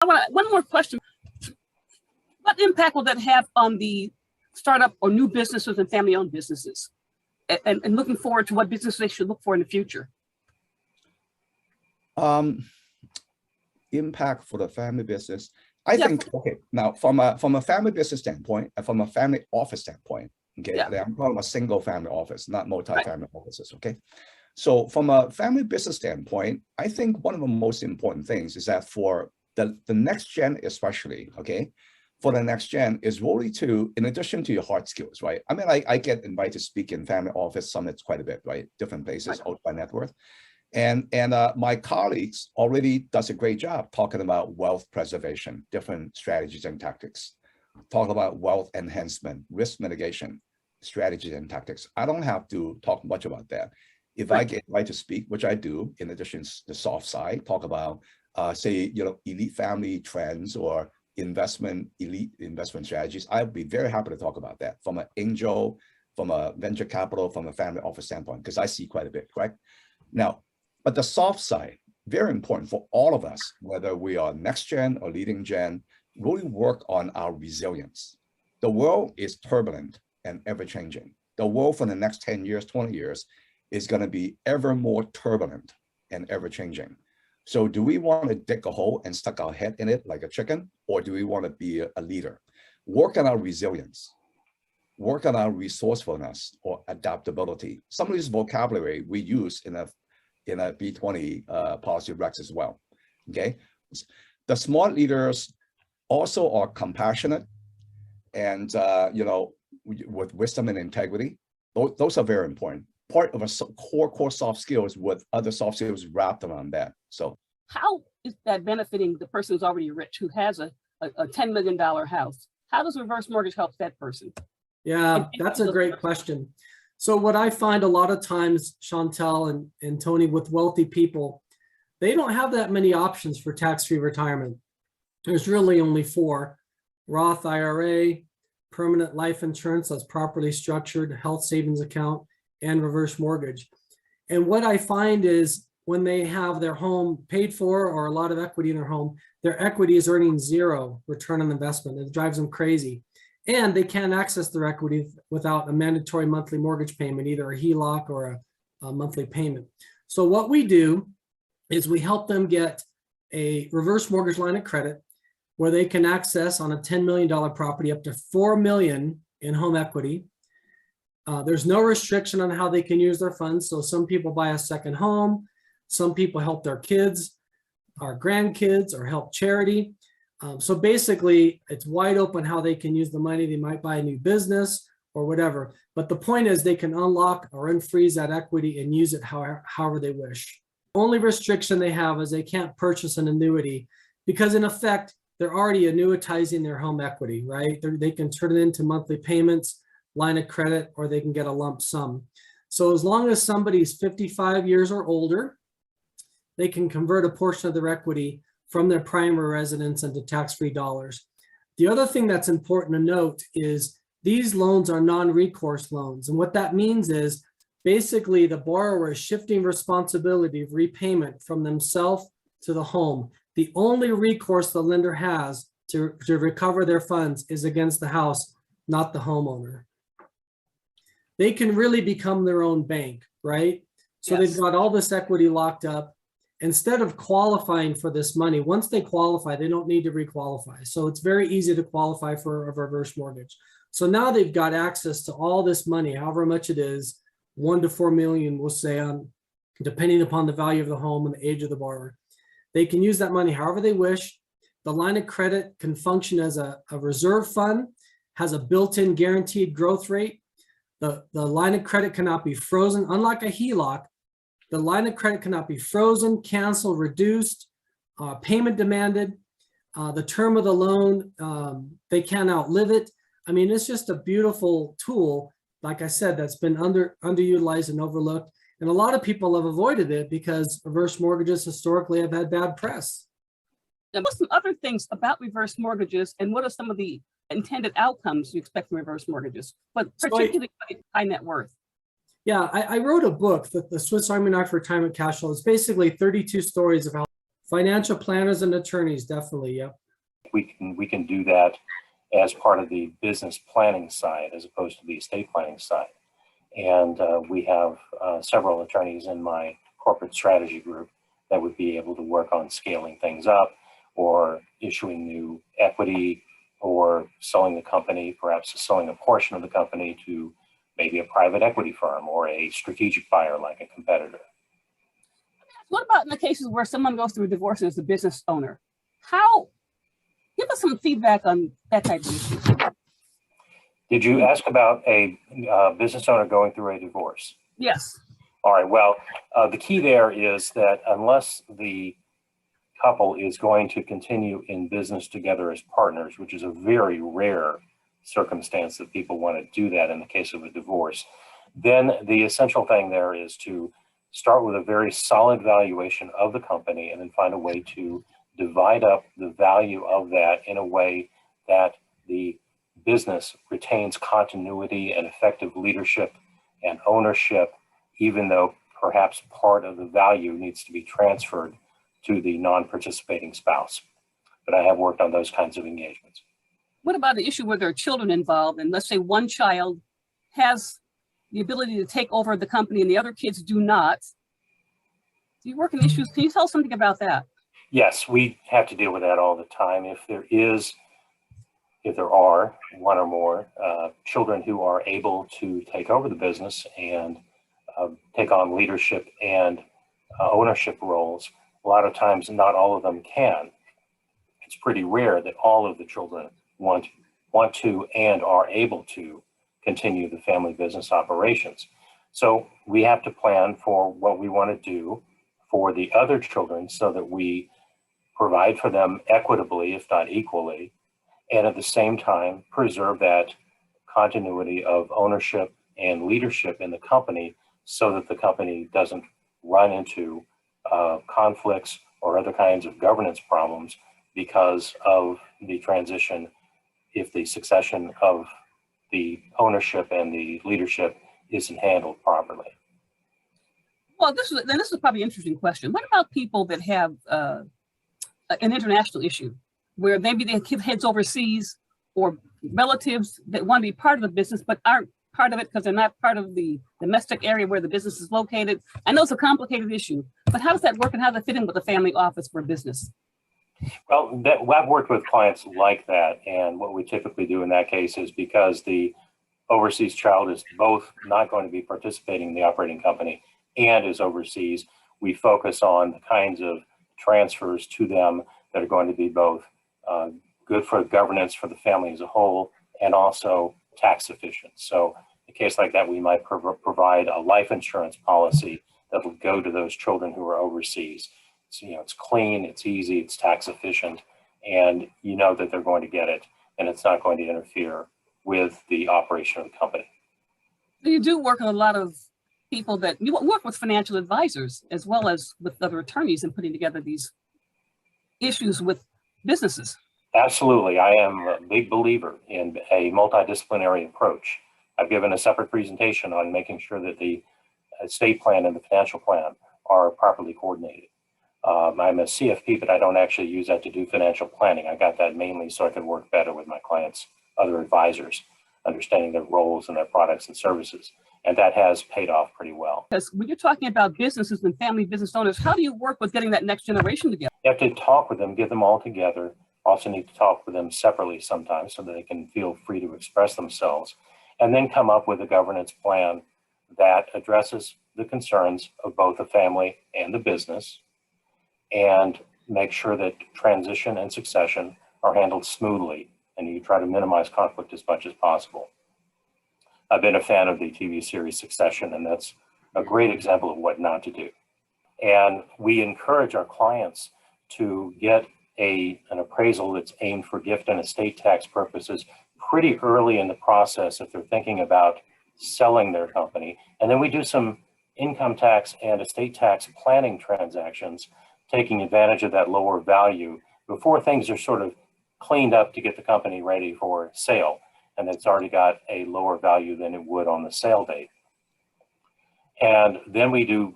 I want one more question. What impact will that have on the startup or new businesses and family-owned businesses? And looking forward to what business they should look for in the future. Impact for the family business. I think, okay, now from a family business standpoint and from a family office standpoint, okay, I'm talking about single family office, not multi-family offices, okay? So from a family business standpoint, I think one of the most important things is that for the next gen especially, okay, for the next gen is really to, in addition to your hard skills, right? I mean, I get invited to speak in family office summits quite a bit, right? Different places, out by net worth. And my colleagues already does a great job talking about wealth preservation, different strategies and tactics, talk about wealth enhancement, risk mitigation, strategies and tactics. I don't have to talk much about that. If I get invited to speak, which I do, in addition to the soft side, talk about, say, elite family trends or elite investment strategies, I'd be very happy to talk about that from an angel, from a venture capital, from a family office standpoint, because I see quite a bit, correct? Now, but the soft side, very important for all of us, whether we are next gen or leading gen, really work on our resilience. The world is turbulent and ever changing. The world for the next 10 years, 20 years is going to be ever more turbulent and ever changing. So do we want to dig a hole and stuck our head in it like a chicken, or do we want to be a leader? Work on our resilience, work on our resourcefulness or adaptability. Some of this vocabulary we use in a B20 policy recs as well, okay? The smart leaders also are compassionate and, with wisdom and integrity. Those are very important. Part of a core soft skills with other soft skills wrapped around that. So how is that benefiting the person who's already rich, who has a $10 million house? How does reverse mortgage help that person? Yeah, that's a great question. So what I find a lot of times, Chantel and Tony, with wealthy people, they don't have that many options for tax-free retirement. There's really only 4: Roth IRA, permanent life insurance that's properly structured, health savings account, and reverse mortgage. And what I find is when they have their home paid for or a lot of equity in their home, their equity is earning 0 return on investment. It drives them crazy. And they can't access their equity without a mandatory monthly mortgage payment, either a HELOC or a monthly payment. So what we do is we help them get a reverse mortgage line of credit where they can access on a $10 million property up to $4 million in home equity. There's no restriction on how they can use their funds. So some people buy a second home, some people help their kids, our grandkids, or help charity. So basically, it's wide open how they can use the money. They might buy a new business or whatever. But the point is they can unlock or unfreeze that equity and use it however they wish. Only restriction they have is they can't purchase an annuity because in effect, they're already annuitizing their home equity, right? They can turn it into monthly payments, line of credit, or they can get a lump sum. So as long as somebody's 55 years or older, they can convert a portion of their equity from their primary residence into tax-free dollars. The other thing that's important to note is these loans are non-recourse loans. And what that means is basically the borrower is shifting responsibility of repayment from themselves to the home. The only recourse the lender has to recover their funds is against the house, not the homeowner. They can really become their own bank, right? So they've got all this equity locked up. Instead of qualifying for this money, once they qualify, they don't need to requalify. So it's very easy to qualify for a reverse mortgage. So now they've got access to all this money, however much it is, 1 to 4 million, we'll say, depending upon the value of the home and the age of the borrower. They can use that money however they wish. The line of credit can function as a reserve fund, has a built-in guaranteed growth rate. The line of credit cannot be frozen, unlike a HELOC. The line of credit cannot be frozen, canceled, reduced, payment demanded. The term of the loan, they can't outlive it. I mean, it's just a beautiful tool, like I said, that's been underutilized and overlooked. And a lot of people have avoided it because reverse mortgages historically have had bad press. Now, what's some other things about reverse mortgages, and what are some of the intended outcomes you expect from reverse mortgages, but particularly high net worth? Yeah, I wrote a book, the Swiss Army Knife Retirement Cash Flow. It's basically 32 stories of how Financial planners and attorneys, definitely, yeah. We can do that as part of the business planning side as opposed to the estate planning side. And we have several attorneys in my corporate strategy group that would be able to work on scaling things up or issuing new equity or selling the company, perhaps selling a portion of the company to maybe a private equity firm or a strategic buyer like a competitor. What about in the cases where someone goes through a divorce and is a business owner? Give us some feedback on that type of issue. Did you ask about a business owner going through a divorce? Yes. All right, well, the key there is that unless the couple is going to continue in business together as partners, which is a very rare circumstance that people want to do that in the case of a divorce, then the essential thing there is to start with a very solid valuation of the company and then find a way to divide up the value of that in a way that the business retains continuity and effective leadership and ownership, even though perhaps part of the value needs to be transferred to the non-participating spouse. But I have worked on those kinds of engagements. What about the issue where there are children involved, and let's say one child has the ability to take over the company and the other kids do not? Do you work in issues? Can you tell us something about that? Yes, we have to deal with that all the time. If there are one or more children who are able to take over the business and take on leadership and ownership roles, a lot of times not all of them can. It's pretty rare that all of the children want to and are able to continue the family business operations. So we have to plan for what we want to do for the other children so that we provide for them equitably, if not equally, and at the same time preserve that continuity of ownership and leadership in the company so that the company doesn't run into conflicts or other kinds of governance problems because of the transition if the succession of the ownership and the leadership isn't handled properly. Well, this is probably an interesting question. What about people that have an international issue where maybe they have heads overseas or relatives that want to be part of the business but aren't part of it because they're not part of the domestic area where the business is located? I know it's a complicated issue, but how does that work and how does that fit in with the family office for business? Well, I've worked with clients like that, and what we typically do in that case is because the overseas child is both not going to be participating in the operating company and is overseas, we focus on the kinds of transfers to them that are going to be both good for governance for the family as a whole and also tax efficient. So in a case like that, we might provide a life insurance policy that will go to those children who are overseas. So, it's clean, it's easy, it's tax efficient, and you know that they're going to get it, and it's not going to interfere with the operation of the company. You do work with a lot of people that you work with financial advisors as well as with other attorneys in putting together these issues with businesses. Absolutely. I am a big believer in a multidisciplinary approach. I've given a separate presentation on making sure that the estate plan and the financial plan are properly coordinated. I'm a CFP, but I don't actually use that to do financial planning. I got that mainly so I could work better with my clients' other advisors, understanding their roles and their products and services. And that has paid off pretty well. Because when you're talking about businesses and family business owners, how do you work with getting that next generation together? You have to talk with them, get them all together. Also need to talk with them separately sometimes so that they can feel free to express themselves, and then come up with a governance plan that addresses the concerns of both the family and the business, and make sure that transition and succession are handled smoothly, and you try to minimize conflict as much as possible. I've been a fan of the TV series Succession, and that's a great example of what not to do. And we encourage our clients to get an appraisal that's aimed for gift and estate tax purposes pretty early in the process if they're thinking about selling their company. And then we do some income tax and estate tax planning transactions, taking advantage of that lower value before things are sort of cleaned up to get the company ready for sale. And it's already got a lower value than it would on the sale date. And then we do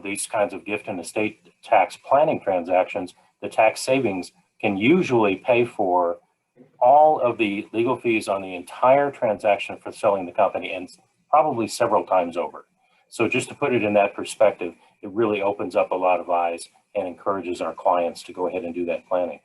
these kinds of gift and estate tax planning transactions. The tax savings can usually pay for all of the legal fees on the entire transaction for selling the company, and probably several times over. So just to put it in that perspective, it really opens up a lot of eyes and encourages our clients to go ahead and do that planning.